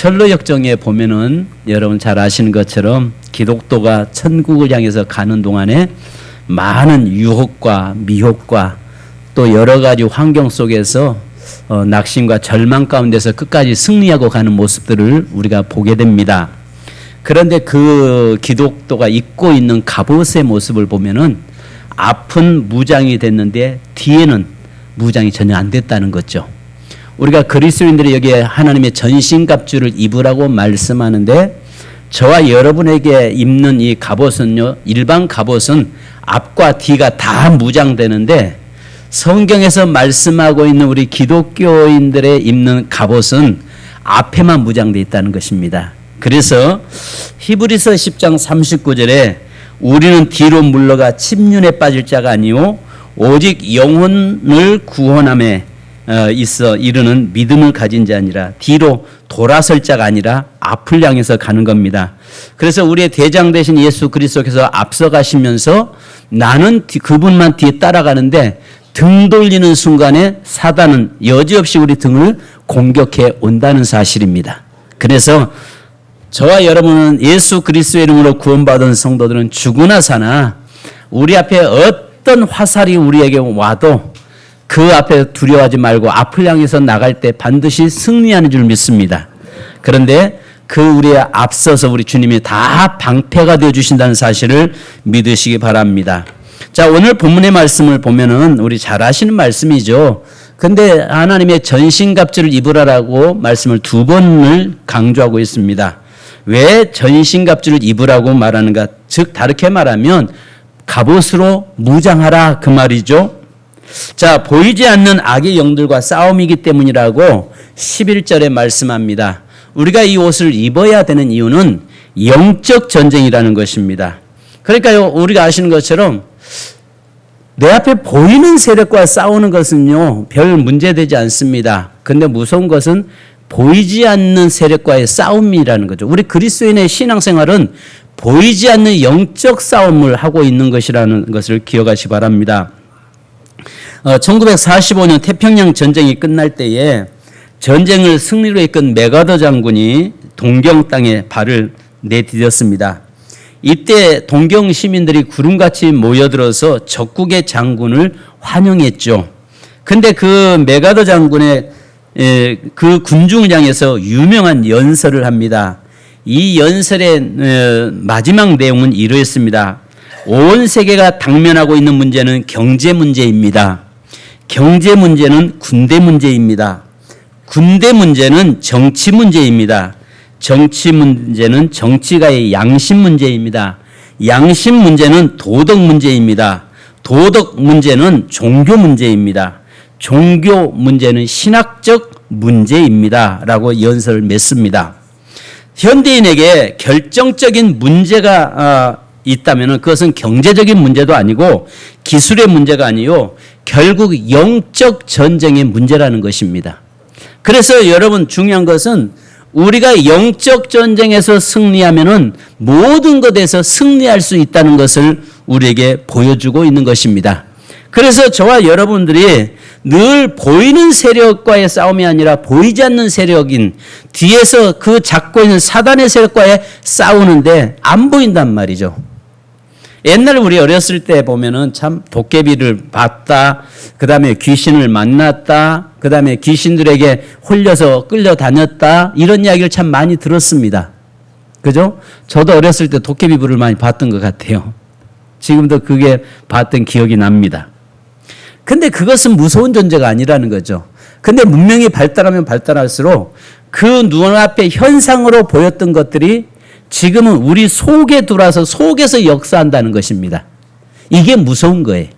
철로 역정에 보면은 여러분 잘 아시는 것처럼 기독도가 천국을 향해서 가는 동안에 많은 유혹과 미혹과 또 여러 가지 환경 속에서 낙심과 절망 가운데서 끝까지 승리하고 가는 모습들을 우리가 보게 됩니다. 그런데 그 기독도가 입고 있는 갑옷의 모습을 보면은 앞은 무장이 됐는데 뒤에는 무장이 전혀 안 됐다는 거죠. 우리가 그리스도인들이 여기에 하나님의 전신갑주를 입으라고 말씀하는데 저와 여러분에게 입는 이 갑옷은요, 일반 갑옷은 앞과 뒤가 다 무장되는데 성경에서 말씀하고 있는 우리 기독교인들의 입는 갑옷은 앞에만 무장되어 있다는 것입니다. 그래서 히브리서 10장 39절에 우리는 뒤로 물러가 침륜에 빠질 자가 아니요 오직 영혼을 구원함에 있어 이르는 믿음을 가진 자니라. 뒤로 돌아설 자가 아니라 앞을 향해서 가는 겁니다. 그래서 우리의 대장 되신 예수 그리스도께서 앞서가시면서 나는 그분만 뒤에 따라가는데 등 돌리는 순간에 사단은 여지없이 우리 등을 공격해 온다는 사실입니다. 그래서 저와 여러분은 예수 그리스도의 이름으로 구원받은 성도들은 죽으나 사나 우리 앞에 어떤 화살이 우리에게 와도 그 앞에 두려워하지 말고 앞을 향해서 나갈 때 반드시 승리하는 줄 믿습니다. 그런데 그 우리의 앞서서 우리 주님이 다 방패가 되어 주신다는 사실을 믿으시기 바랍니다. 자, 오늘 본문의 말씀을 보면은 우리 잘 아시는 말씀이죠. 근데 하나님의 전신갑주를 입으라라고 말씀을 두 번을 강조하고 있습니다. 왜 전신갑주를 입으라고 말하는가? 즉 다르게 말하면 갑옷으로 무장하라 그 말이죠. 자, 보이지 않는 악의 영들과 싸움이기 때문이라고 11절에 말씀합니다. 우리가 이 옷을 입어야 되는 이유는 영적 전쟁이라는 것입니다. 그러니까요, 우리가 아시는 것처럼 내 앞에 보이는 세력과 싸우는 것은요, 별 문제되지 않습니다. 근데 무서운 것은 보이지 않는 세력과의 싸움이라는 거죠. 우리 그리스도인의 신앙생활은 보이지 않는 영적 싸움을 하고 있는 것이라는 것을 기억하시 바랍니다. 1945년 태평양 전쟁이 끝날 때에 전쟁을 승리로 이끈 맥아더 장군이 동경 땅에 발을 내디뎠습니다. 이때 동경 시민들이 구름같이 모여들어서 적국의 장군을 환영했죠. 근데 그 맥아더 장군의 그 군중을 향해서 유명한 연설을 합니다. 이 연설의 마지막 내용은 이러했습니다. 온 세계가 당면하고 있는 문제는 경제 문제입니다. 경제 문제는 군대 문제입니다. 군대 문제는 정치 문제입니다. 정치 문제는 정치가의 양심 문제입니다. 양심 문제는 도덕 문제입니다. 도덕 문제는 종교 문제입니다. 종교 문제는 신학적 문제입니다. 라고 연설을 맺습니다. 현대인에게 결정적인 문제가 있다면 그것은 경제적인 문제도 아니고 기술의 문제가 아니요 결국 영적 전쟁의 문제라는 것입니다. 그래서 여러분 중요한 것은 우리가 영적 전쟁에서 승리하면은 모든 것에서 승리할 수 있다는 것을 우리에게 보여주고 있는 것입니다. 그래서 저와 여러분들이 늘 보이는 세력과의 싸움이 아니라 보이지 않는 세력인 뒤에서 그 잡고 있는 사단의 세력과의 싸우는데 안 보인단 말이죠. 옛날 우리 어렸을 때 보면은 참 도깨비를 봤다, 그 다음에 귀신을 만났다, 그 다음에 귀신들에게 홀려서 끌려다녔다, 이런 이야기를 참 많이 들었습니다. 그죠? 저도 어렸을 때 도깨비불을 많이 봤던 것 같아요. 지금도 그게 봤던 기억이 납니다. 근데 그것은 무서운 존재가 아니라는 거죠. 근데 문명이 발달하면 발달할수록 그 눈앞에 현상으로 보였던 것들이 지금은 우리 속에 들어와서 속에서 역사한다는 것입니다. 이게 무서운 거예요.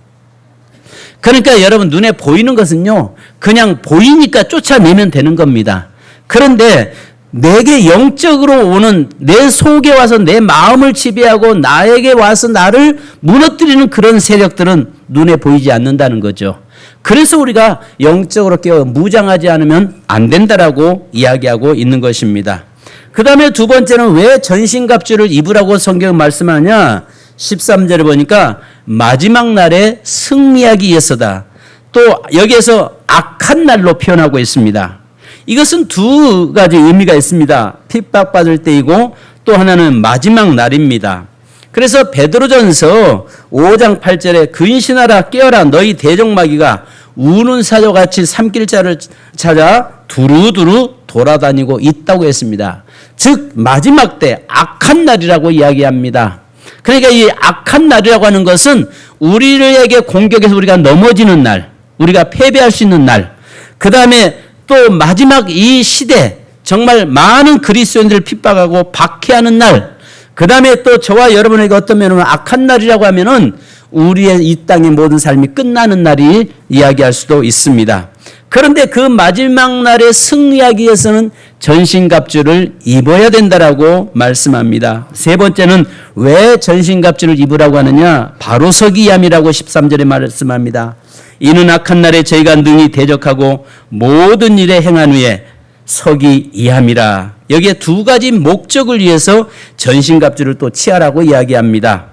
그러니까 여러분 눈에 보이는 것은요, 그냥 보이니까 쫓아내면 되는 겁니다. 그런데 내게 영적으로 오는 내 속에 와서 내 마음을 지배하고 나에게 와서 나를 무너뜨리는 그런 세력들은 눈에 보이지 않는다는 거죠. 그래서 우리가 영적으로 깨어 무장하지 않으면 안 된다라고 이야기하고 있는 것입니다. 그 다음에 두 번째는 왜 전신갑주를 입으라고 성경은 말씀하냐? 13절에 보니까 마지막 날에 승리하기 위해서다. 또 여기에서 악한 날로 표현하고 있습니다. 이것은 두 가지 의미가 있습니다. 핍박받을 때이고 또 하나는 마지막 날입니다. 그래서 베드로전서 5장 8절에 근신하라 깨어라 너희 대적마귀가 우는 사자같이 삼킬자를 찾아 두루두루 돌아다니고 있다고 했습니다. 즉 마지막 때 악한 날이라고 이야기합니다. 그러니까 이 악한 날이라고 하는 것은 우리에게 공격해서 우리가 넘어지는 날, 우리가 패배할 수 있는 날, 그 다음에 또 마지막 이 시대 정말 많은 그리스도인들을 핍박하고 박해하는 날, 그 다음에 또 저와 여러분에게 어떤 면으로 악한 날이라고 하면은 우리의 이 땅의 모든 삶이 끝나는 날이 이야기할 수도 있습니다. 그런데 그 마지막 날에 승리하기 위해서는 전신갑주를 입어야 된다라고 말씀합니다. 세 번째는 왜 전신갑주를 입으라고 하느냐? 바로 서기 위함이라고 13절에 말씀합니다. 이는 악한 날에 저희가 능히 대적하고 모든 일에 행한 후에 서기 위함이라. 여기에 두 가지 목적을 위해서 전신갑주를 또 취하라고 이야기합니다.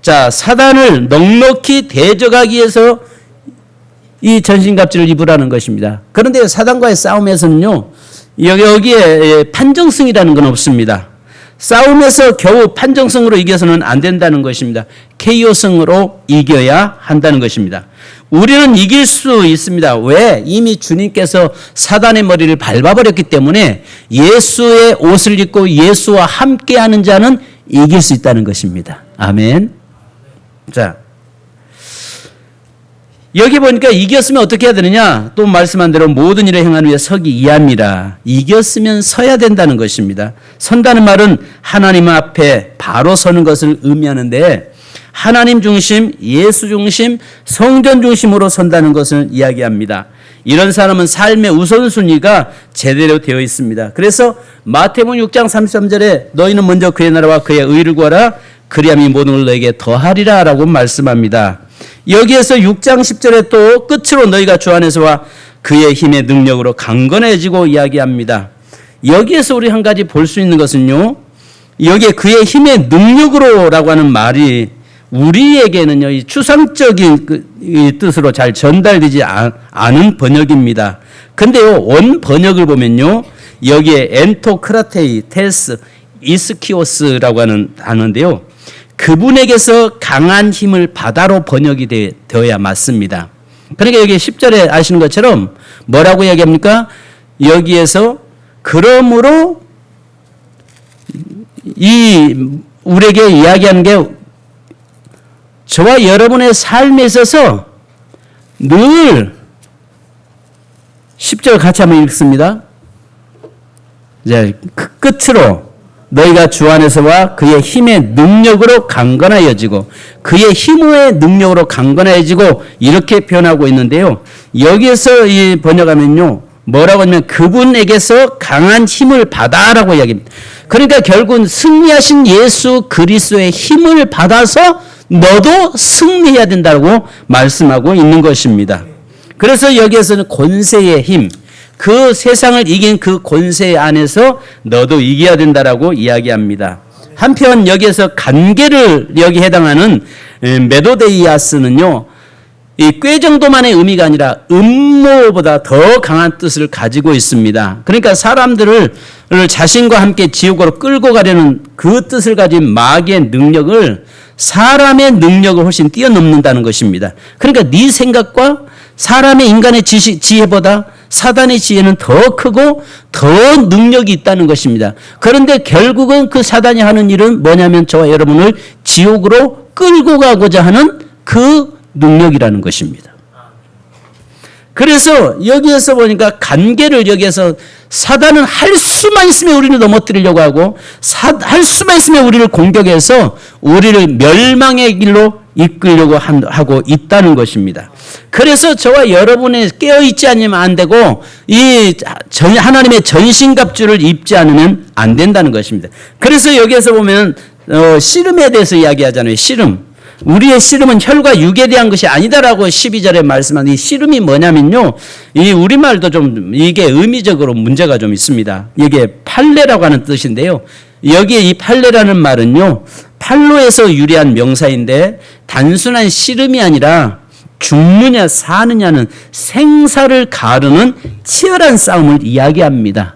자, 사단을 넉넉히 대적하기 위해서 이 전신갑주를 입으라는 것입니다. 그런데 사단과의 싸움에서는요, 여기에 판정승이라는 건 없습니다. 싸움에서 겨우 판정승으로 이겨서는 안 된다는 것입니다. KO승으로 이겨야 한다는 것입니다. 우리는 이길 수 있습니다. 왜? 이미 주님께서 사단의 머리를 밟아버렸기 때문에 예수의 옷을 입고 예수와 함께하는 자는 이길 수 있다는 것입니다. 아멘. 자, 여기 보니까 이겼으면 어떻게 해야 되느냐? 또 말씀한 대로 모든 일에 행한 후에 서기 위함이라. 이겼으면 서야 된다는 것입니다. 선다는 말은 하나님 앞에 바로 서는 것을 의미하는데 하나님 중심, 예수 중심, 성전 중심으로 선다는 것을 이야기합니다. 이런 사람은 삶의 우선순위가 제대로 되어 있습니다. 그래서 마태복음 6장 33절에 너희는 먼저 그의 나라와 그의 의를 구하라 그리하면 모든 걸 너에게 더하리라 라고 말씀합니다. 여기에서 6장 10절에 또 끝으로 너희가 주 안에서와 그의 힘의 능력으로 강건해지고 이야기합니다. 여기에서 우리 한 가지 볼 수 있는 것은요, 여기에 그의 힘의 능력으로라고 하는 말이 우리에게는요, 이 추상적인 뜻으로 잘 전달되지 않은 번역입니다. 근데요, 원 번역을 보면요, 여기에 엔토크라테이, 테스, 이스키오스라고 하는 단어인데요, 그분에게서 강한 힘을 받아로 번역이 되어야 맞습니다. 그러니까 여기 10절에 아시는 것처럼 뭐라고 이야기합니까? 여기에서 그러므로 우리에게 이야기하는 게 저와 여러분의 삶에 있어서 늘 10절 같이 한번 읽습니다. 이제 끝으로 너희가 주 안에서와 그의 힘의 능력으로 강건하여지고 그의 힘의 능력으로 강건하여지고 이렇게 표현하고 있는데요. 여기에서 이 번역하면요. 뭐라고 하냐면 그분에게서 강한 힘을 받아라고 이야기합니다. 그러니까 결국은 승리하신 예수 그리스도의 힘을 받아서 너도 승리해야 된다고 말씀하고 있는 것입니다. 그래서 여기에서는 권세의 힘, 그 세상을 이긴 그 권세 안에서 너도 이겨야 된다라고 이야기합니다. 한편 여기에서 관계를 여기 해당하는 메도데이아스는요, 이 꾀 정도만의 의미가 아니라 음모보다 더 강한 뜻을 가지고 있습니다. 그러니까 사람들을 자신과 함께 지옥으로 끌고 가려는 그 뜻을 가진 마귀의 능력을 사람의 능력을 훨씬 뛰어넘는다는 것입니다. 그러니까 네 생각과 사람의 인간의 지혜보다 사단의 지혜는 더 크고 더 능력이 있다는 것입니다. 그런데 결국은 그 사단이 하는 일은 뭐냐면 저와 여러분을 지옥으로 끌고 가고자 하는 그 능력이라는 것입니다. 그래서 여기에서 보니까 관계를 여기에서 사단은 할 수만 있으면 우리를 넘어뜨리려고 하고 할 수만 있으면 우리를 공격해서 우리를 멸망의 길로 이끌려고 하고 있다는 것입니다. 그래서 저와 여러분이 깨어있지 않으면 안 되고 하나님의 전신갑주를 입지 않으면 안 된다는 것입니다. 그래서 여기에서 보면 씨름에 대해서 이야기하잖아요. 씨름. 우리의 씨름은 혈과 육에 대한 것이 아니다라고 12절에 말씀한 이 씨름이 뭐냐면요. 이 우리말도 좀 이게 의미적으로 문제가 좀 있습니다. 이게 팔레라고 하는 뜻인데요. 여기에 이 팔레라는 말은요. 팔로에서 유래한 명사인데 단순한 씨름이 아니라 죽느냐 사느냐는 생사를 가르는 치열한 싸움을 이야기합니다.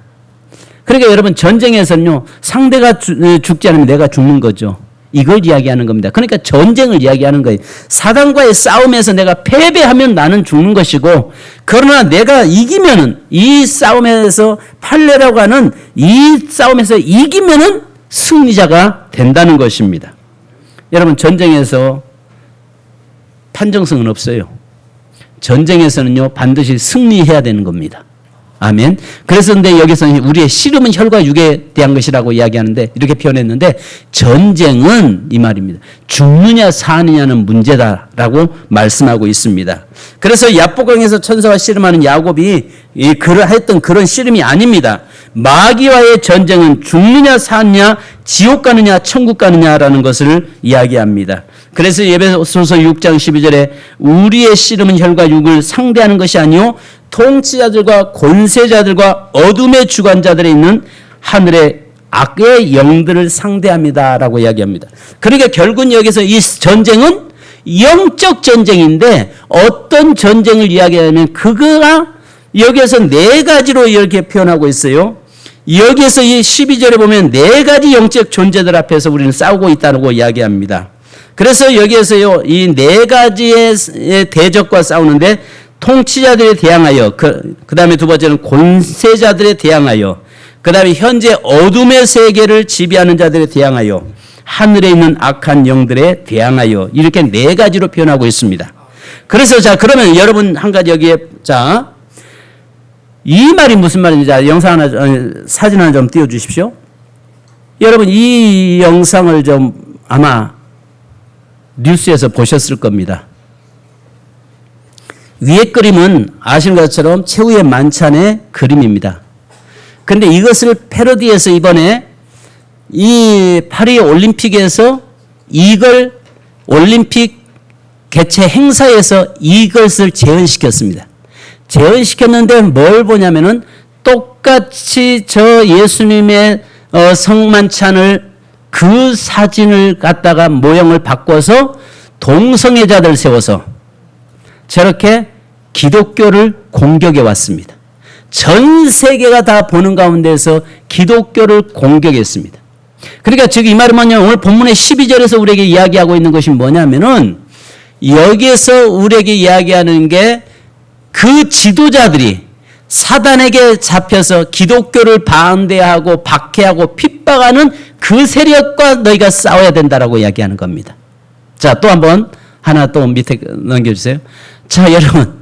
그러니까 여러분 전쟁에서는요 상대가 죽지 않으면 내가 죽는 거죠. 이걸 이야기하는 겁니다. 그러니까 전쟁을 이야기하는 거예요. 사단과의 싸움에서 내가 패배하면 나는 죽는 것이고, 그러나 내가 이기면은, 이 싸움에서 판례라고 하는 이 싸움에서 이기면은 승리자가 된다는 것입니다. 여러분 전쟁에서 판정성은 없어요. 전쟁에서는요 반드시 승리해야 되는 겁니다. 아멘. 그래서 근데 여기서는 우리의 씨름은 혈과 육에 대한 것이라고 이야기하는데, 이렇게 표현했는데, 전쟁은 이 말입니다. 죽느냐 사느냐는 문제다라고 말씀하고 있습니다. 그래서 야복강에서 천사와 씨름하는 야곱이 했던 그런 씨름이 아닙니다. 마귀와의 전쟁은 죽느냐 사느냐, 지옥 가느냐 천국 가느냐라는 것을 이야기합니다. 그래서 에베소서 6장 12절에 우리의 씨름은 혈과 육을 상대하는 것이 아니요 통치자들과 권세자들과 어둠의 주관자들에 있는 하늘의 악의 영들을 상대합니다라고 이야기합니다. 그러니까 결국은 여기서 이 전쟁은 영적 전쟁인데, 어떤 전쟁을 이야기하냐면 그거가 여기에서 네 가지로 이렇게 표현하고 있어요. 여기에서 이 12절에 보면 네 가지 영적 존재들 앞에서 우리는 싸우고 있다고 이야기합니다. 그래서 여기에서요 이 네 가지의 대적과 싸우는데, 통치자들에 대항하여, 그 다음에 두 번째는 권세자들에 대항하여, 그 다음에 현재 어둠의 세계를 지배하는 자들에 대항하여, 하늘에 있는 악한 영들에 대항하여, 이렇게 네 가지로 표현하고 있습니다. 그래서 자 그러면 여러분 한 가지 여기에 자 이 말이 무슨 말인지, 자 영상 하나 사진 하나 좀 띄워주십시오. 여러분 이 영상을 좀 아마 뉴스에서 보셨을 겁니다. 위에 그림은 아시는 것처럼 최후의 만찬의 그림입니다. 그런데 이것을 패러디해서 이번에 이 파리 올림픽에서 이걸 올림픽 개최 행사에서 이것을 재현시켰습니다. 재현시켰는데 뭘 보냐면은 똑같이 저 예수님의 성만찬을 그 사진을 갖다가 모형을 바꿔서 동성애자들 세워서 저렇게 기독교를 공격해 왔습니다. 전 세계가 다 보는 가운데서 기독교를 공격했습니다. 그러니까 지금 이 말은 뭐냐면 오늘 본문의 12절에서 우리에게 이야기하고 있는 것이 뭐냐면은, 여기에서 우리에게 이야기하는 게 그 지도자들이 사단에게 잡혀서 기독교를 반대하고 박해하고 핍박하는 그 세력과 너희가 싸워야 된다라고 이야기하는 겁니다. 자, 또 한번 하나 또 밑에 넘겨주세요. 자, 여러분,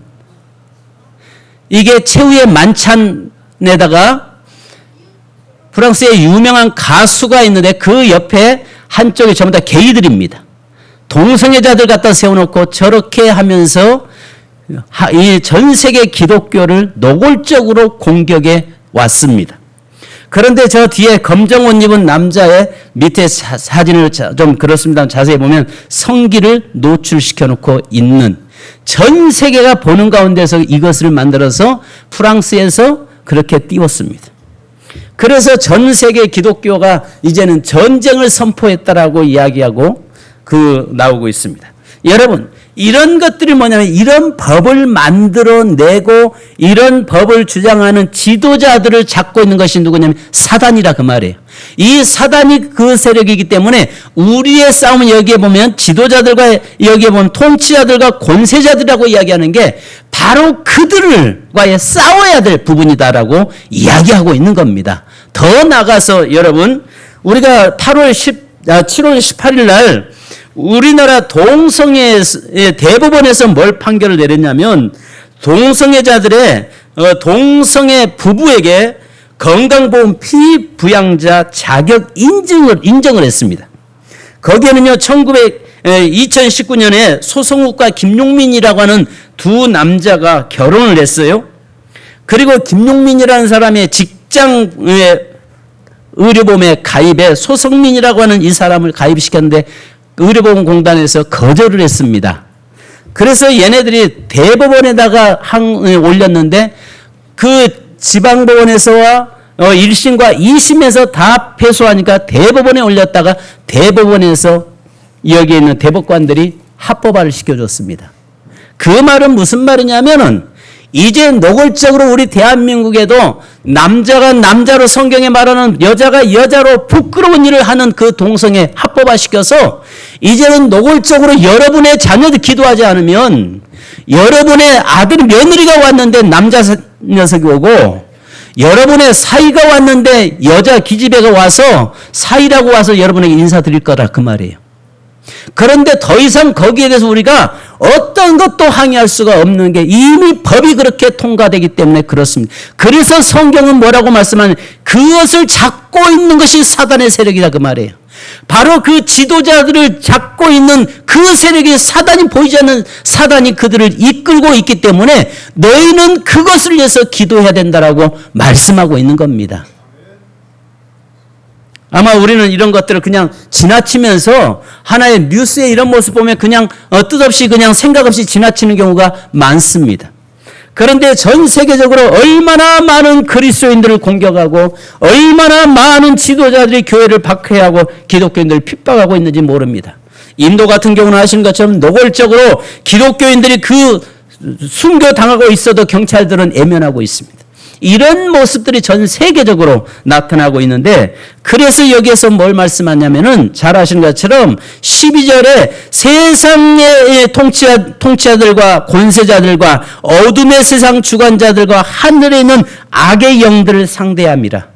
이게 최후의 만찬에다가 프랑스의 유명한 가수가 있는데 그 옆에 한쪽이 전부 다 게이들입니다. 동성애자들 갖다 세워놓고 저렇게 하면서 이 전 세계 기독교를 노골적으로 공격해 왔습니다. 그런데 저 뒤에 검정 옷 입은 남자의 밑에 사진을 좀 그렇습니다. 자세히 보면 성기를 노출시켜 놓고 있는, 전 세계가 보는 가운데서 이것을 만들어서 프랑스에서 그렇게 띄웠습니다. 그래서 전 세계 기독교가 이제는 전쟁을 선포했다라고 이야기하고 나오고 있습니다. 여러분, 이런 것들이 뭐냐면 이런 법을 만들어내고 이런 법을 주장하는 지도자들을 잡고 있는 것이 누구냐면 사단이라 그 말이에요. 이 사단이 그 세력이기 때문에 우리의 싸움은 여기에 보면 지도자들과 여기에 보면 통치자들과 권세자들이라고 이야기하는 게 바로 그들과의 싸워야 될 부분이다라고 이야기하고 있는 겁니다. 더 나가서 여러분, 우리가 7월 18일 날 우리나라 동성애 대법원에서 뭘 판결을 내렸냐면, 동성애자들의 동성애 부부에게 건강보험 피부양자 자격 인정을 했습니다. 거기에는요 2019년에 소성욱과 김용민이라고 하는 두 남자가 결혼을 했어요. 그리고 김용민이라는 사람의 직장 의료보험에 가입해 소성민이라고 하는 이 사람을 가입시켰는데 의료보험공단에서 거절을 했습니다. 그래서 얘네들이 대법원에다가 올렸는데 그 지방법원에서와 1심과 2심에서 다 패소하니까 대법원에 올렸다가 대법원에서 여기에 있는 대법관들이 합법화를 시켜줬습니다. 그 말은 무슨 말이냐면은 이제 노골적으로 우리 대한민국에도 남자가 남자로 성경에 말하는 여자가 여자로 부끄러운 일을 하는 그 동성애 합법화시켜서 이제는 노골적으로 여러분의 자녀들 기도하지 않으면 여러분의 아들 며느리가 왔는데 남자 녀석이 오고 여러분의 사위가 왔는데 여자 기집애가 와서 사위라고 와서 여러분에게 인사드릴 거라 그 말이에요. 그런데 더 이상 거기에 대해서 우리가 어떤 것도 항의할 수가 없는 게 이미 법이 그렇게 통과되기 때문에 그렇습니다. 그래서 성경은 뭐라고 말씀하냐면 그것을 잡고 있는 것이 사단의 세력이다 그 말이에요. 바로 그 지도자들을 잡고 있는 그 세력이 사단이 보이지 않는 사단이 그들을 이끌고 있기 때문에 너희는 그것을 위해서 기도해야 된다라고 말씀하고 있는 겁니다. 아마 우리는 이런 것들을 그냥 지나치면서 하나의 뉴스의 이런 모습 보면 그냥 뜻없이 그냥 생각 없이 지나치는 경우가 많습니다. 그런데 전 세계적으로 얼마나 많은 그리스도인들을 공격하고 얼마나 많은 지도자들이 교회를 박해하고 기독교인들을 핍박하고 있는지 모릅니다. 인도 같은 경우는 아시는 것처럼 노골적으로 기독교인들이 그 순교당하고 있어도 경찰들은 애면하고 있습니다. 이런 모습들이 전 세계적으로 나타나고 있는데 그래서 여기에서 뭘 말씀하냐면은 잘 아시는 것처럼 12절에 세상의 통치자들과 권세자들과 어둠의 세상 주관자들과 하늘에 있는 악의 영들을 상대함이라.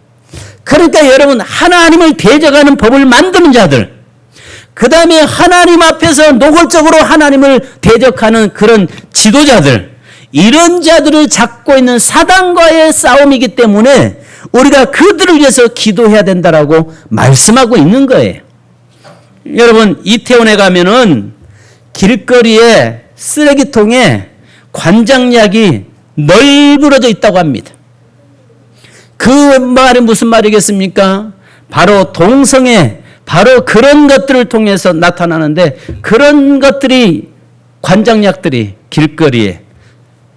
그러니까 여러분 하나님을 대적하는 법을 만드는 자들 그 다음에 하나님 앞에서 노골적으로 하나님을 대적하는 그런 지도자들 이런 자들을 잡고 있는 사단과의 싸움이기 때문에 우리가 그들을 위해서 기도해야 된다라고 말씀하고 있는 거예요. 여러분 이태원에 가면은 길거리에 쓰레기통에 관장약이 널브러져 있다고 합니다. 그 말이 무슨 말이겠습니까? 바로 동성애 바로 그런 것들을 통해서 나타나는데 그런 것들이 관장약들이 길거리에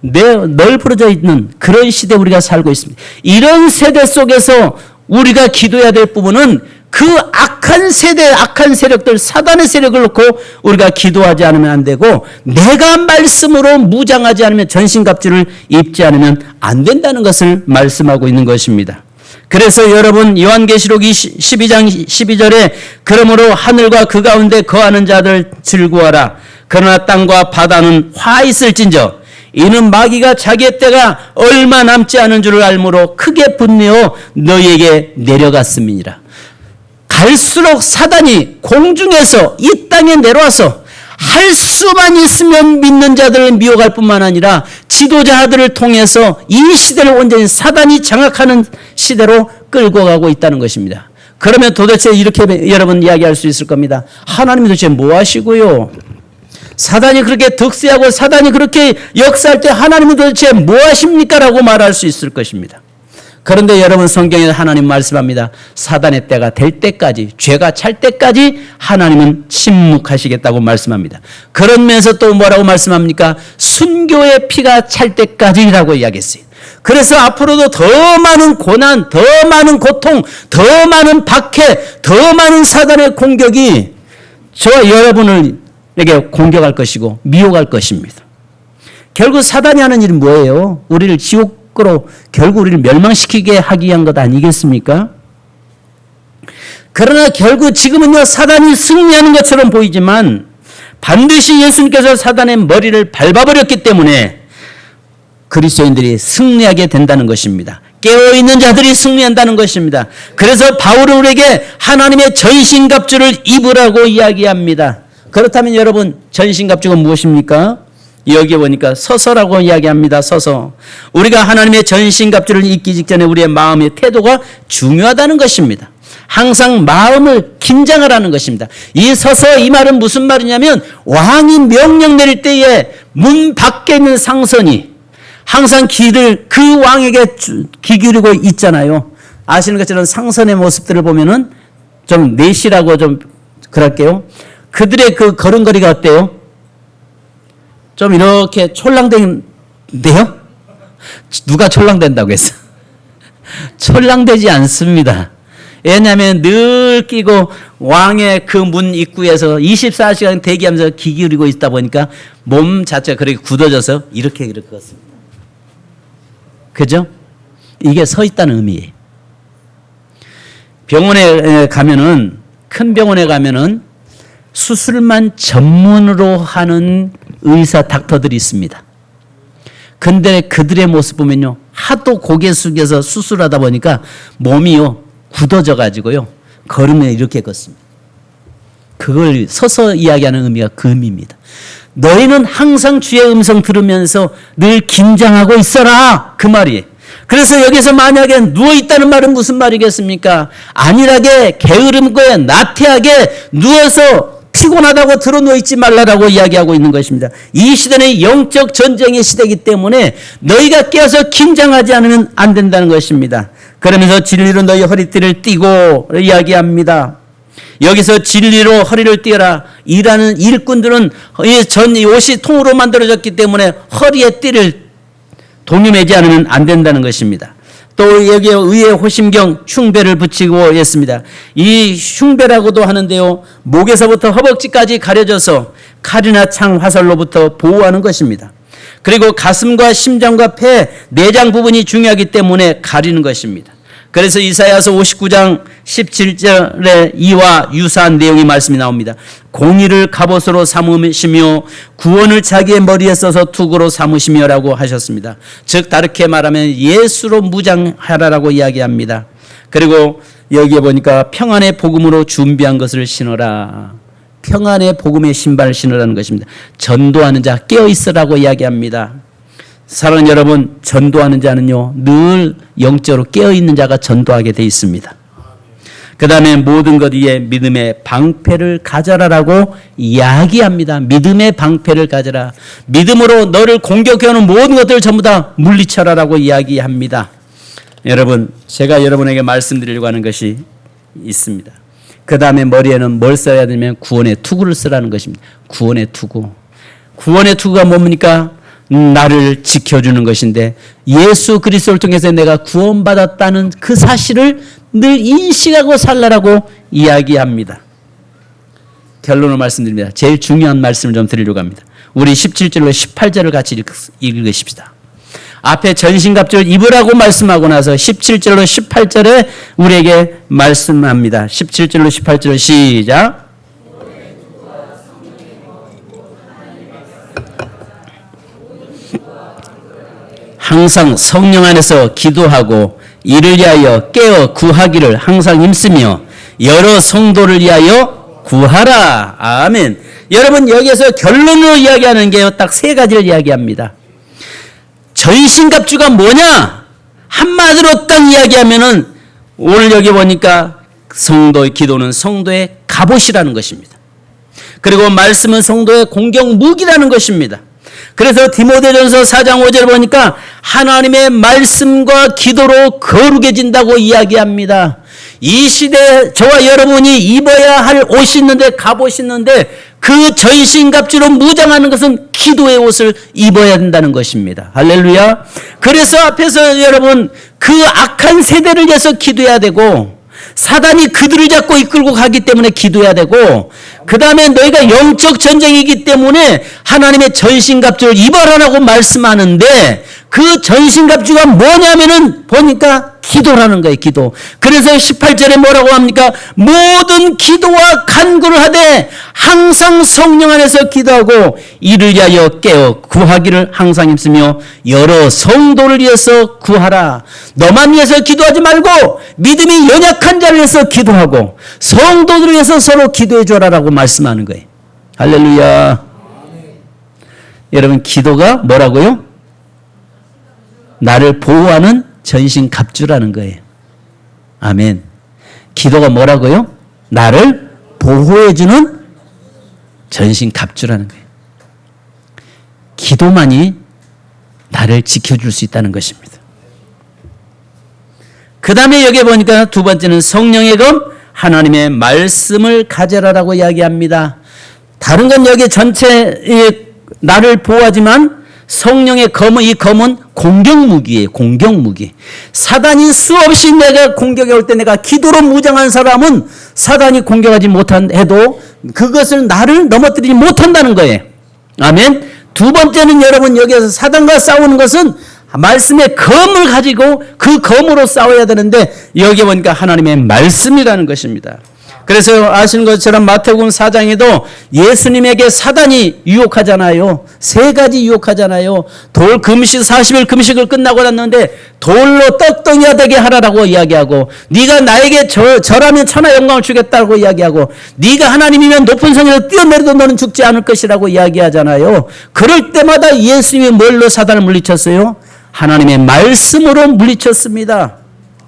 널브러져 있는 그런 시대에 우리가 살고 있습니다. 이런 세대 속에서 우리가 기도해야 될 부분은 그 악한 세대, 악한 세력들, 사단의 세력을 놓고 우리가 기도하지 않으면 안 되고 내가 말씀으로 무장하지 않으면 전신갑주를 입지 않으면 안 된다는 것을 말씀하고 있는 것입니다. 그래서 여러분 요한계시록 12장 12절에 그러므로 하늘과 그 가운데 거하는 자들 즐거워하라. 그러나 땅과 바다는 화 있을진저 이는 마귀가 자기의 때가 얼마 남지 않은 줄을 알므로 크게 분내어 너희에게 내려갔음이니라. 갈수록 사단이 공중에서 이 땅에 내려와서 할 수만 있으면 믿는 자들을 미혹할 뿐만 아니라 지도자들을 통해서 이 시대를 온전히 사단이 장악하는 시대로 끌고 가고 있다는 것입니다. 그러면 도대체 이렇게 여러분 이야기할 수 있을 겁니다. 하나님이 도대체 뭐 하시고요? 사단이 그렇게 득세하고 사단이 그렇게 역사할 때 하나님은 도대체 뭐 하십니까? 라고 말할 수 있을 것입니다. 그런데 여러분 성경에 하나님 말씀합니다. 사단의 때가 될 때까지 죄가 찰 때까지 하나님은 침묵하시겠다고 말씀합니다. 그러면서 또 뭐라고 말씀합니까? 순교의 피가 찰 때까지라고 이야기했어요. 그래서 앞으로도 더 많은 고난, 더 많은 고통, 더 많은 박해, 더 많은 사단의 공격이 저와 여러분에게 공격할 것이고 미혹할 것입니다. 결국 사단이 하는 일은 뭐예요? 우리를 지옥으로 결국 우리를 멸망시키게 하기 위한 것 아니겠습니까? 그러나 결국 지금은요 사단이 승리하는 것처럼 보이지만 반드시 예수님께서 사단의 머리를 밟아버렸기 때문에 그리스도인들이 승리하게 된다는 것입니다. 깨어있는 자들이 승리한다는 것입니다. 그래서 바울은 우리에게 하나님의 전신갑주를 입으라고 이야기합니다. 그렇다면 여러분 전신갑주가 무엇입니까? 여기 보니까 서서라고 이야기합니다. 서서. 우리가 하나님의 전신갑주를 입기 직전에 우리의 마음의 태도가 중요하다는 것입니다. 항상 마음을 긴장하라는 것입니다. 이 서서 이 말은 무슨 말이냐면 왕이 명령 내릴 때에 문 밖에 있는 상선이 항상 귀를 그 왕에게 귀 기울이고 있잖아요. 아시는 것처럼 상선의 모습들을 보면은 좀 내시라고 좀 그럴게요. 그들의 그 걸음걸이가 어때요? 좀 이렇게 촐랑된데요? 누가 촐랑된다고 했어? 촐랑되지 않습니다. 왜냐하면 늘 끼고 왕의 그 문 입구에서 24시간 대기하면서 귀 기울이고 있다 보니까 몸 자체가 그렇게 굳어져서 이렇게 걷습니다. 그죠? 이게 서 있다는 의미예요. 병원에 가면은, 큰 병원에 가면은 수술만 전문으로 하는 의사 닥터들이 있습니다. 근데 그들의 모습 보면요, 하도 고개 숙여서 수술하다 보니까 몸이요 굳어져 가지고요 걸으면 이렇게 걷습니다. 그걸 서서 이야기하는 의미가 그 의미입니다. 너희는 항상 주의 음성 들으면서 늘 긴장하고 있어라, 그 말이에요. 그래서 여기서 만약에 누워있다는 말은 무슨 말이겠습니까? 안일하게 게으름과 나태하게 누워서 피곤하다고 들어 누워있지 말라라고 이야기하고 있는 것입니다. 이 시대는 영적 전쟁의 시대이기 때문에 너희가 깨어서 긴장하지 않으면 안 된다는 것입니다. 그러면서 진리로 너희 허리띠를 띠고 이야기합니다. 여기서 진리로 허리를 띠어라. 일하는 일꾼들은 전 옷이 통으로 만들어졌기 때문에 허리에 띠를 동요매지 않으면 안 된다는 것입니다. 또 여기에 의의 호심경 흉배를 붙이고 있습니다. 이 흉배라고도 하는데요, 목에서부터 허벅지까지 가려져서 칼이나 창, 화살로부터 보호하는 것입니다. 그리고 가슴과 심장과 폐, 내장 부분이 중요하기 때문에 가리는 것입니다. 그래서 이사야서 59장 17절에 이와 유사한 내용의 말씀이 나옵니다. 공의를 갑옷으로 삼으시며 구원을 자기의 머리에 써서 투구로 삼으시며라고 하셨습니다. 즉 다르게 말하면 예수로 무장하라라고 이야기합니다. 그리고 여기에 보니까 평안의 복음으로 준비한 것을 신어라. 평안의 복음의 신발을 신으라는 것입니다. 전도하는 자 깨어있으라고 이야기합니다. 사랑하는 여러분, 전도하는 자는요 늘 영적으로 깨어있는 자가 전도하게 돼 있습니다. 그 다음에 모든 것 위에 믿음의 방패를 가져라라고 이야기합니다. 믿음의 방패를 가져라. 믿음으로 너를 공격해오는 모든 것들을 전부 다 물리쳐라라고 이야기합니다. 여러분, 제가 여러분에게 말씀드리려고 하는 것이 있습니다. 그 다음에 머리에는 뭘 써야 되냐면 구원의 투구를 쓰라는 것입니다. 구원의 투구. 구원의 투구가 뭡니까? 나를 지켜주는 것인데 예수 그리스도를 통해서 내가 구원받았다는 그 사실을 늘 인식하고 살라라고 이야기합니다. 결론을 말씀드립니다. 제일 중요한 말씀을 좀 드리려고 합니다. 우리 17절로 18절을 같이 읽으십시다. 앞에 전신갑주를 입으라고 말씀하고 나서 17절로 18절에 우리에게 말씀합니다. 17절로 18절 시작. 항상 성령 안에서 기도하고 이를 위하여 깨어 구하기를 항상 힘쓰며 여러 성도를 위하여 구하라. 아멘. 여러분, 여기에서 결론으로 이야기하는 게 딱 세 가지를 이야기합니다. 전신갑주가 뭐냐? 한마디로 딱 이야기하면은 오늘 여기 보니까 성도의 기도는 성도의 갑옷이라는 것입니다. 그리고 말씀은 성도의 공격 무기라는 것입니다. 그래서 디모데전서 4장 5절 보니까 하나님의 말씀과 기도로 거룩해진다고 이야기합니다. 이 시대에 저와 여러분이 입어야 할 옷이 있는데, 갑옷이 있는데 그 전신갑주로 무장하는 것은 기도의 옷을 입어야 된다는 것입니다. 할렐루야. 그래서 앞에서 여러분 그 악한 세대를 위해서 기도해야 되고, 사단이 그들을 잡고 이끌고 가기 때문에 기도해야 되고, 그 다음에 너희가 영적 전쟁이기 때문에 하나님의 전신갑주를 입어라라고 말씀하는데, 그 전신갑주가 뭐냐면은 보니까 기도라는 거예요. 기도. 그래서 18절에 뭐라고 합니까? 모든 기도와 간구를 하되 항상 성령 안에서 기도하고 이를 위하여 깨어 구하기를 항상 힘쓰며 여러 성도를 위해서 구하라. 너만 위해서 기도하지 말고 믿음이 연약한 자를 위해서 기도하고 성도들을 위해서 서로 기도해 줘라라고 말씀하는 거예요. 할렐루야. 여러분, 기도가 뭐라고요? 나를 보호하는 전신 갑주라는 거예요. 아멘. 기도가 뭐라고요? 나를 보호해주는 전신 갑주라는 거예요. 기도만이 나를 지켜줄 수 있다는 것입니다. 그 다음에 여기 보니까 두 번째는 성령의 검, 하나님의 말씀을 가져라라고 이야기합니다. 다른 건 여기 전체 나를 보호하지만 성령의 검은, 이 검은 공격무기예요. 공격무기. 사단이 수없이 내가 공격해 올 때 내가 기도로 무장한 사람은 사단이 공격하지 못해도 그것을 나를 넘어뜨리지 못한다는 거예요. 아멘. 두 번째는 여러분, 여기에서 사단과 싸우는 것은 말씀의 검을 가지고 그 검으로 싸워야 되는데 여기 보니까 하나님의 말씀이라는 것입니다. 그래서 아시는 것처럼 마태복음 4장에도 예수님에게 사단이 유혹하잖아요. 세 가지 유혹하잖아요. 돌 금식 40일 금식을 끝나고 났는데 돌로 떡덩이가 되게 하라라고 이야기하고, 네가 나에게 절하면 천하 영광을 주겠다고 이야기하고, 네가 하나님이면 높은 산에서 뛰어내려도 너는 죽지 않을 것이라고 이야기하잖아요. 그럴 때마다 예수님이 뭘로 사단을 물리쳤어요? 하나님의 말씀으로 물리쳤습니다.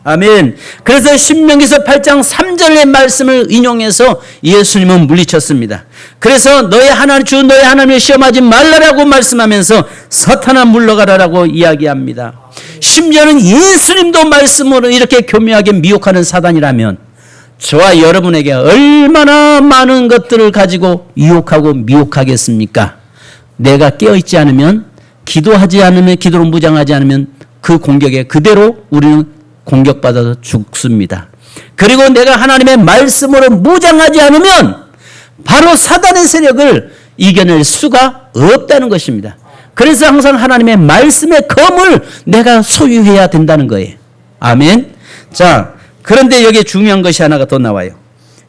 아멘. 그래서 신명기서 8장 3절의 말씀을 인용해서 예수님은 물리쳤습니다. 그래서 너의 하나님, 주 너의 하나님을 시험하지 말라라고 말씀하면서 사탄아 물러가라라고 이야기합니다. 심지어는 예수님도 말씀으로 이렇게 교묘하게 미혹하는 사단이라면 저와 여러분에게 얼마나 많은 것들을 가지고 유혹하고 미혹하겠습니까? 내가 깨어있지 않으면, 기도하지 않으면, 기도로 무장하지 않으면 그 공격에 그대로 우리는 공격받아서 죽습니다. 그리고 내가 하나님의 말씀으로 무장하지 않으면 바로 사단의 세력을 이겨낼 수가 없다는 것입니다. 그래서 항상 하나님의 말씀의 검을 내가 소유해야 된다는 거예요. 아멘. 자, 그런데 여기에 중요한 것이 하나가 더 나와요.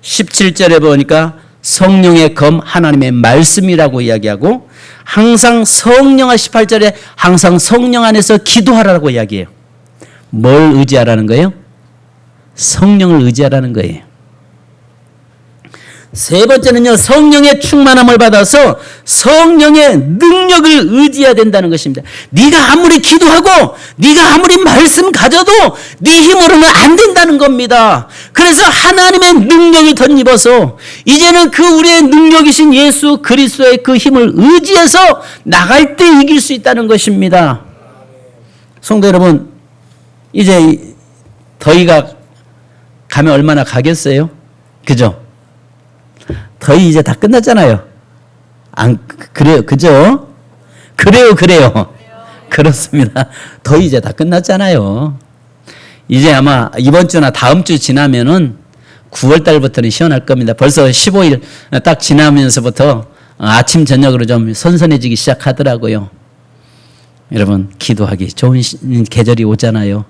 17절에 보니까 성령의 검, 하나님의 말씀이라고 이야기하고, 항상 성령, 18절에 항상 성령 안에서 기도하라고 이야기해요. 뭘 의지하라는 거예요? 성령을 의지하라는 거예요. 세 번째는요, 성령의 충만함을 받아서 성령의 능력을 의지해야 된다는 것입니다. 네가 아무리 기도하고 네가 아무리 말씀 가져도 네 힘으로는 안 된다는 겁니다. 그래서 하나님의 능력을 덧입어서 이제는 그 우리의 능력이신 예수 그리스도의 그 힘을 의지해서 나갈 때 이길 수 있다는 것입니다. 성도 여러분, 이제 더위가 가면 얼마나 가겠어요? 그죠? 더위 이제 다 끝났잖아요. 안 그래요? 그죠? 그래요. 그렇습니다. 더위 이제 다 끝났잖아요. 이제 아마 이번 주나 다음 주 지나면은 9월 달부터는 시원할 겁니다. 벌써 15일 딱 지나면서부터 아침 저녁으로 좀 선선해지기 시작하더라고요. 여러분, 기도하기 좋은 계절이 오잖아요.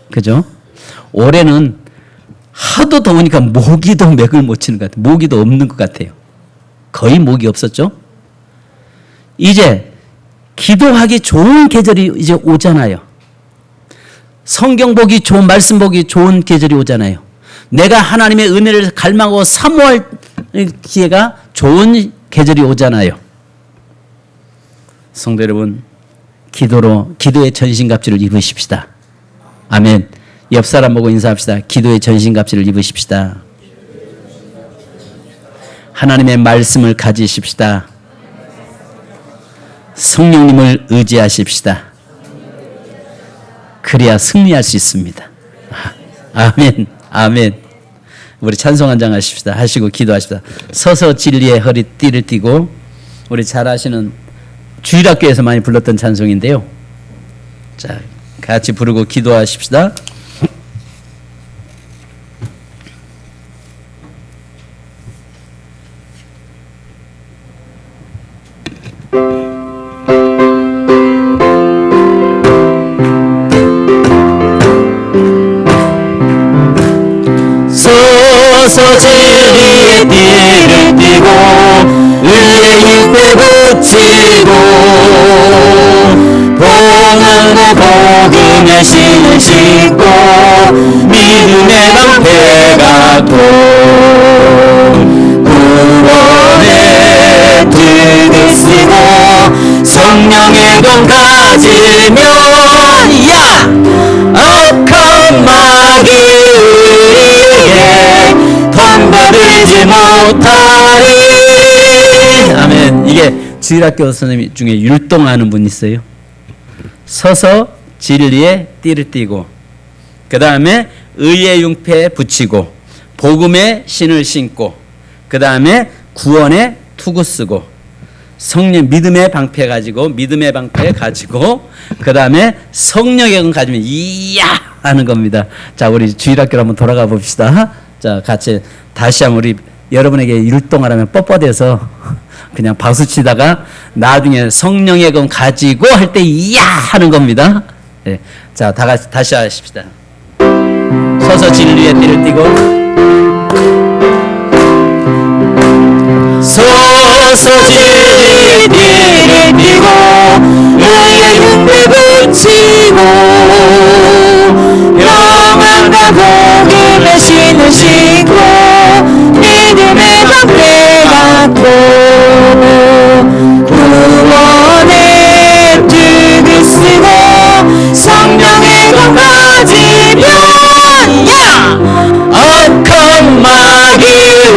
그죠? 올해는 하도 더우니까 모기도 맥을 못 치는 것 같아요. 모기도 없는 것 같아요. 거의 모기 없었죠? 이제 기도하기 좋은 계절이 이제 오잖아요. 성경 보기 좋은, 말씀 보기 좋은 계절이 오잖아요. 내가 하나님의 은혜를 갈망하고 사모할 기회가 좋은 계절이 오잖아요. 성도 여러분, 기도의 전신갑주를 입으십시다. 아멘. 옆 사람 보고 인사합시다. 기도의 전신갑주를 입으십시다. 하나님의 말씀을 가지십시다. 성령님을 의지하십시다. 그래야 승리할 수 있습니다. 아멘. 아멘. 우리 찬송 한 장 하십시다. 하시고 기도하십시다. 서서 진리의 허리띠를 띠고, 우리 잘 아시는 주일학교에서 많이 불렀던 찬송인데요. 자, 같이 부르고 기도하십시다. 서서 진리의 띠를 띠고 의의 잎을 붙이고 봉하고 복음의 신을 신고 믿음의 방패 갖고 구원의 등을 쓰고 성령의 검 가지면 악한 마귀 덤벼들지 못하리. 아멘. 이게 주일학교 선생님 중에 율동하는 분 있어요. 서서 진리의 띠를 띠고, 그 다음에 의의 융패에 붙이고, 복음의 신을 신고, 그 다음에 구원의 투구 쓰고, 성령 믿음의 방패 가지고 그 다음에 성령의 건 가지면 이야 하는 겁니다. 자, 우리 주일학교로 한번 돌아가 봅시다. 자, 같이 다시 한번 우리 여러분에게 율동하라면 뻣뻣해서 그냥 박수 치다가 나중에 성령의 건 가지고 할 때 이야 하는 겁니다. 네. 자, 다 같이 다시 하십시다. 서서 진리의 띠를 띠고 서서 진리의 띠를 띠고 의의 흉배 붙이고 평안과 복음의 신을 신고 믿음의 방패 갖고 구원의 띠를 쓰고 성령의 건 가지면 악한 마귀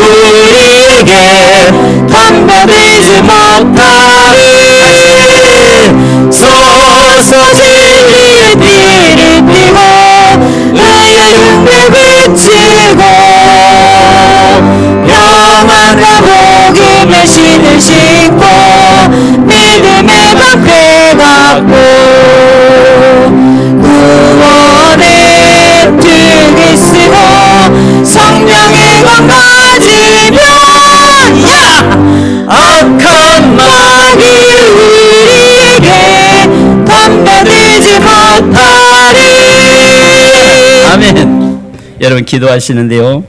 우리에게 덤벼들지 못하리. 서서 진리의 띠를 띠고 의의 흉배 비치고 평안과 복음의 신을 신고 믿음의 방패 갖고 구원의 띠를 쓰고 성령의 건 가지면 악한 마귀 우리에게 덤벼들지 못하리. 아멘. 여러분 기도하시는데요.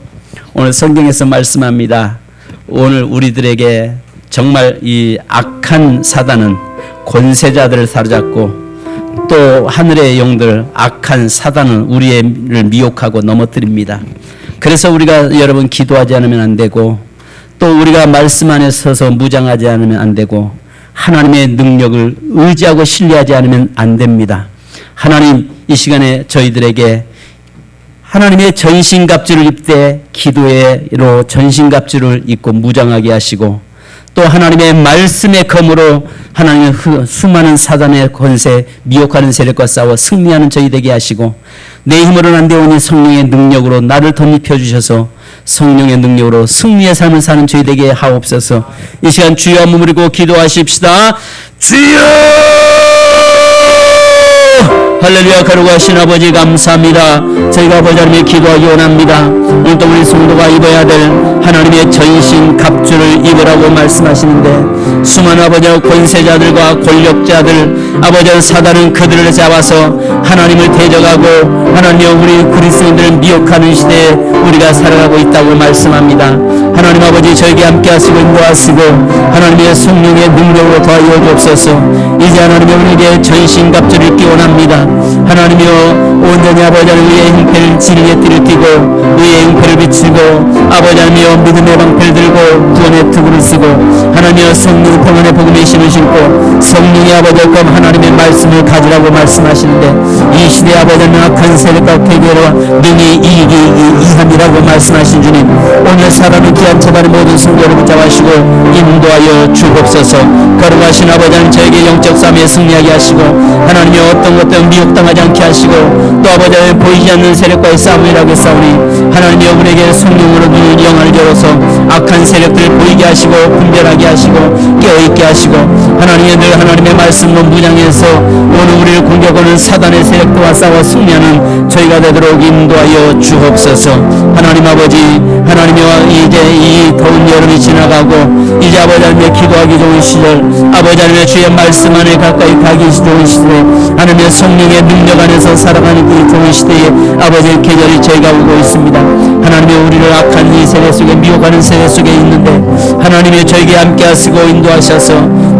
오늘 성경에서 말씀합니다. 오늘 우리들에게 정말 이 악한 사단은 권세자들을 사로잡고 또 하늘의 영들 악한 사단은 우리를 미혹하고 넘어뜨립니다. 그래서 우리가 여러분 기도하지 않으면 안 되고 또 우리가 말씀 안에 서서 무장하지 않으면 안 되고 하나님의 능력을 의지하고 신뢰하지 않으면 안 됩니다. 하나님 이 시간에 저희들에게 하나님의 전신갑주를 입되 기도로 전신갑주를 입고 무장하게 하시고 또 하나님의 말씀의 검으로 하나님의 수많은 사단의 권세 미혹하는 세력과 싸워 승리하는 저희 되게 하시고 내 힘으로는 안 되오니 성령의 능력으로 나를 덧입혀 주셔서 성령의 능력으로 승리의 삶을 사는 저희 되게 하옵소서. 이 시간 주여 한번 부르고 기도하십시다. 주여! 할렐루야. 거룩하신 아버지 감사합니다. 저희가 아버지 하나님의 기도하기 원합니다. 오늘도 우리 성도가 입어야 될 하나님의 전신 갑주를 입으라고 말씀하시는데 수많은 아버지 권세자들과 권력자들 아버지 사단은 그들을 잡아서 하나님을 대적하고 하나님 우리 그리스도인들을 미혹하는 시대에 우리가 살아가고 있다고 말씀합니다. 하나님 아버지 저에게 함께 하시고 인도하시고 하나님의 성령의 능력으로 도와주어 주옵소서. 이제 하나님의 우리에게 전신 갑주를 입기 원합니다. 하나님이여 온전히 아버지 하나님의 형편을 진리의 띠를 띠고 의의 형편을 비추고 아버지 하나님이여 믿음의 방패를 들고 구원의 투구를 쓰고 하나님이여 성령 평안의 복음의 신을 신고 성령의 아버지 검 하나님의 말씀을 가지라고 말씀하시는데 이 시대의 아버지 하나님 악한 세력과 괴계와 능히 이함이라고 말씀하신 주님 오늘 사람의 귀한 제발의 모든 성도를 붙잡으시고 인도하여 주옵소서. 거룩하신 아버지 하나님 저에게 영적 싸움에 승리하게 하시고 하나님이 어떤 것도 미혹당하지 않게 하시고 또 아버지 하나님 보이지 않는 세력과의 싸움이라고 싸우니 하나님이 우리에게 성령으로 눈을 영을 열어서 악한 세력들을 보이게 하시고 분별하게 하시고 깨어있게 하시고 하나님의 늘 하나님의 말씀으로 무장해서 오늘 우리를 공격하는 사단의 세력들과 싸워 승리하는 저희가 되도록 인도하여 주옵소서. 하나님 아버지 하나님이와 이제 이 더운 여름이 지나가고 이제 아버지 하나님의 기도하기 좋은 시절 아버지 하나님의 주의 말씀 안에 가까이 가기 좋은 시대 하나님의 성령의 능력 안에서 살아가는 그 좋은 시대에 아버지의 계절이 저희가 오고 있습니다. 하나님의 우리를 악한 이 세대 속에 미혹하는 세대 속에 있는데 하나님의 저에게 함께 하시고 인도하셔서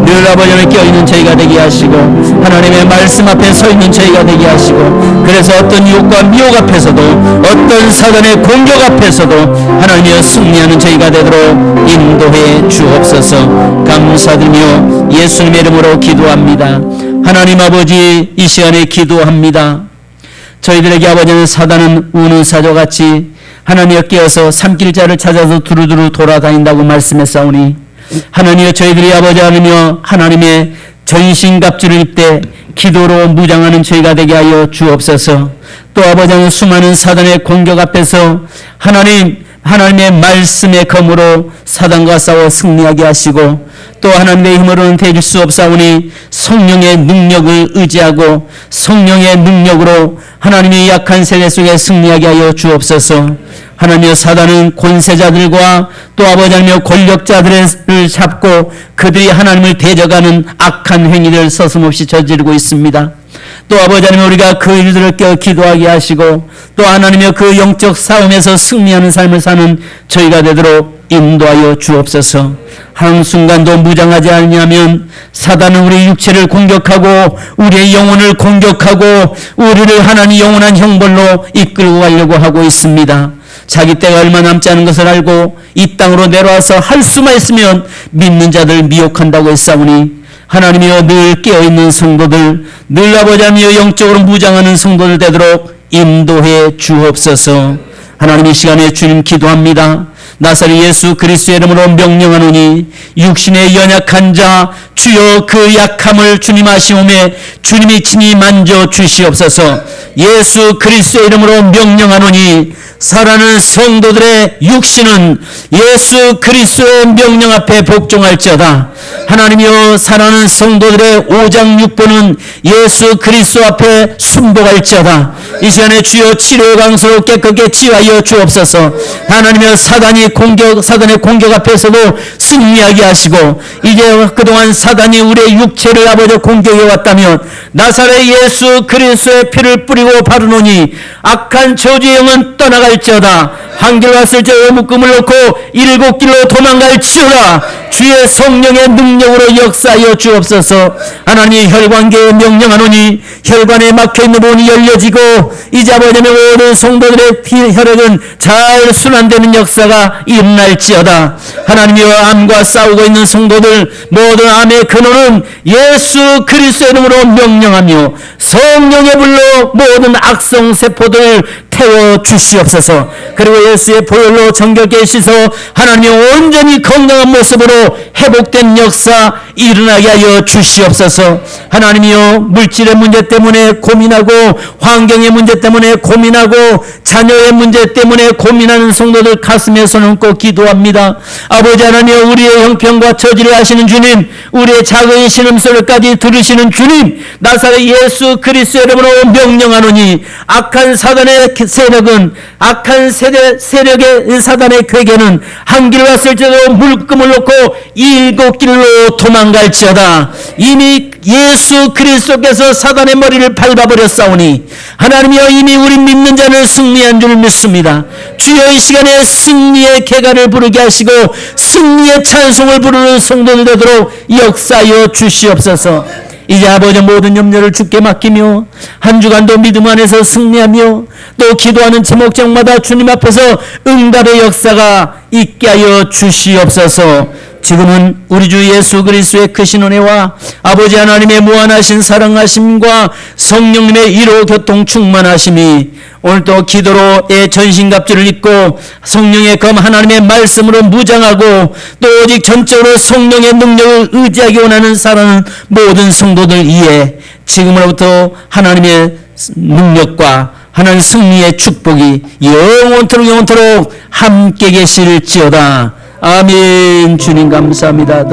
늘 아버지 하나님 껴있는 저희가 되게 하시고 하나님의 말씀 앞에 서 있는 저희가 되게 하시고 그래서 어떤 유혹과 미혹 앞에서도 어떤 사단의 공격 앞에서도 하나님의 승리하는 저희가 되도록 인도해 주옵소서. 감사드리며 예수님의 이름으로 기도합니다. 하나님 아버지 이 시간에 기도합니다. 저희들에게 아버지는 사단은 우는 사자같이 하나님여 깨어서 삼킬자를 찾아서 두루두루 돌아다닌다고 말씀했사오니 하나님여 저희들이 아버지 하나님여 하나님의 전신갑주를 입되 기도로 무장하는 저희가 되게 하여 주옵소서. 또 아버지 하나님 수많은 사단의 공격 앞에서 하나님 하나님의 말씀의 검으로 사단과 싸워 승리하게 하시고 또 하나님의 힘으로는 대질 수 없사오니 성령의 능력을 의지하고 성령의 능력으로 하나님의 약한 세대 속에 승리하게 하여 주옵소서. 하나님의 사단은 권세자들과 또 아버지 하나님의 권력자들을 잡고 그들이 하나님을 대적하는 악한 행위를 서슴없이 저지르고 있습니다. 또 아버지 하나님 우리가 그 일들을 깨어 기도하게 하시고 또 하나님의 그 영적 싸움에서 승리하는 삶을 사는 저희가 되도록 인도하여 주옵소서. 한 순간도 무장하지 않으면 사단은 우리 육체를 공격하고 우리의 영혼을 공격하고 우리를 하나님 영원한 형벌로 이끌고 가려고 하고 있습니다. 자기 때가 얼마 남지 않은 것을 알고 이 땅으로 내려와서 할 수만 있으면 믿는 자들 미혹한다고 했사오니 하나님이여 늘 깨어있는 성도들, 늘 아버지 하나님이여 영적으로 무장하는 성도들 되도록 인도해 주옵소서. 하나님 이 시간에 주님 기도합니다. 나사렛 예수 그리스도의 이름으로 명령하노니 육신의 연약한 자 주여 그 약함을 주님 아시오매 주님이 친히 만져 주시옵소서. 예수 그리스도의 이름으로 명령하노니 살아는 성도들의 육신은 예수 그리스도의 명령 앞에 복종할지어다. 하나님이여 살아는 성도들의 5장 6번은 예수 그리스도 앞에 순복할지어다. 이 시간에 주여 치료의 강소로 깨끗게 치유하여 주옵소서. 하나님이여 사단의 공격 앞에서도 승리하게 하시고 이제 그동안 사단이 우리의 육체를 아버지 공격해 왔다면 나사렛 예수 그리스도의 피를 뿌리고 바르노니 악한 저주의 영은 떠나갈지어다. 한 길 왔을 때 오묶음을 놓고 7길로 도망갈지어다. 주의 성령의 능력으로 역사하여 주옵소서. 하나님 혈관계에 명령하노니 혈관에 막혀있는 문이 열려지고 이제 아버지 모든 성도들의 혈액은 잘 순환되는 역사가 일어날지어다. 하나님이여 암과 싸우고 있는 성도들 모든 암의 근원은 예수 그리스도의 이름으로 명령하며 성령의 불로 모든 악성 세포들을 태워 주시옵소서. 그리고 예수의 보혈로 정결케 씻어 하나님이 온전히 건강한 모습으로 회복된 역사 일어나게 하여 주시옵소서. 하나님이여 물질의 문제 때문에 고민하고 환경의 문제 때문에 고민하고 자녀의 문제 때문에 고민하는 성도들 가슴에 손을 얹고 기도합니다. 아버지 하나님이여 우리의 형편과 처지를 아시는 주님, 우리의 작은 신음소리까지 들으시는 주님, 나사렛 예수 그리스도의 이름으로 명령하노니 악한 사단의 세력은 악한 세력의 사단의 괴계는 한 길 왔을 때도 물금을 놓고 7길로 도망갈지어다. 이미 예수 그리스도께서 사단의 머리를 밟아버렸사오니 하나님이여 이미 우리 믿는 자는 승리한 줄 믿습니다. 주여 이 시간에 승리의 개가를 부르게 하시고 승리의 찬송을 부르는 성도들 되도록 역사하여 주시옵소서. 이제 아버지 모든 염려를 주께 맡기며 한 주간도 믿음 안에서 승리하며 또 기도하는 제목장마다 주님 앞에서 응답의 역사가 있게 하여 주시옵소서. 지금은 우리 주 예수 그리스도의 크신 은혜와 아버지 하나님의 무한하신 사랑하심과 성령님의 이로 교통 충만하심이 오늘도 기도로의 전신갑주를 입고 성령의 검 하나님의 말씀으로 무장하고 또 오직 전적으로 성령의 능력을 의지하기 원하는 사랑하는 모든 성도들 위에 지금으로부터 하나님의 능력과 하나님 승리의 축복이 영원토록 함께 계실지어다. 아멘. 주님 감사합니다.